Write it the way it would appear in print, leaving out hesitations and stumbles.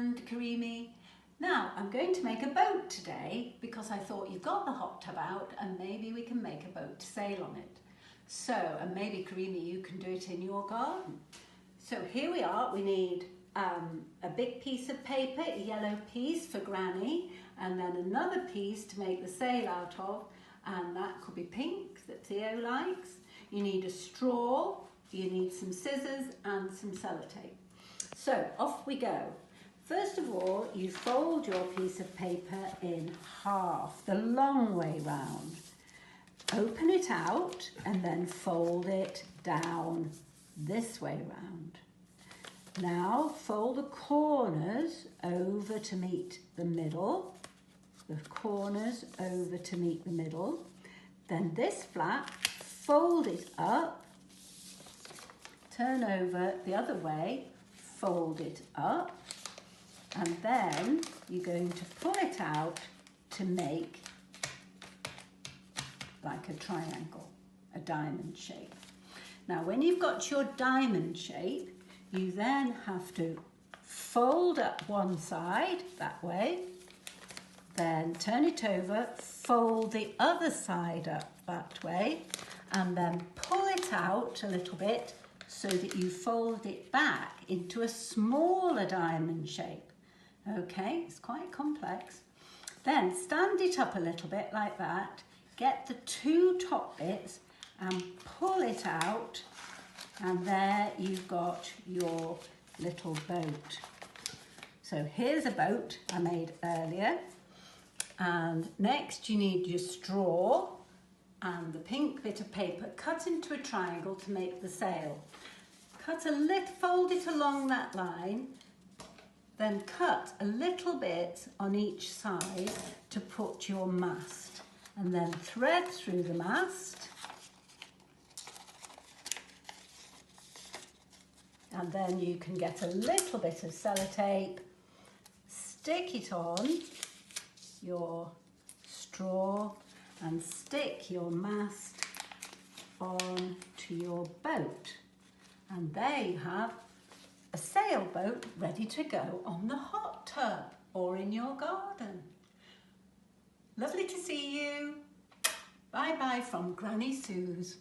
and Karimi. Now I'm going to make a boat today because I thought you've got the hot tub out and maybe we can make a boat to sail on it. So, and maybe Karimi, you can do it in your garden. So here we are. We need a big piece of paper, a yellow piece for Granny, and then another piece to make the sail out of, and that could be pink that Theo likes. You need a straw, you need some scissors and some sellotape. So off we go. First of all, you fold your piece of paper in half, the long way round. Open it out and then fold it down this way round. Now fold the corners over to meet the middle. The corners over to meet the middle. Then this flap, fold it up, turn over the other way, fold it up, and then you're going to pull it out to make like a triangle, a diamond shape. Now when you've got your diamond shape, you then have to fold up one side that way, then turn it over, fold the other side up that way, and then pull it out a little bit so that you fold it back into a smaller diamond shape. Okay, it's quite complex. Then stand it up a little bit like that, get the two top bits and pull it out, and there you've got your little boat. So here's a boat I made earlier. And next you need your straw and the pink bit of paper cut into a triangle to make the sail. Cut a little, fold it along that line, then cut a little bit on each side to put your mast, and then thread through the mast. And then you can get a little bit of sellotape, stick it on your straw and stick your mast on to your boat. And there you have a sailboat ready to go on the hot tub or in your garden. Lovely to see you. Bye bye from Granny Suze.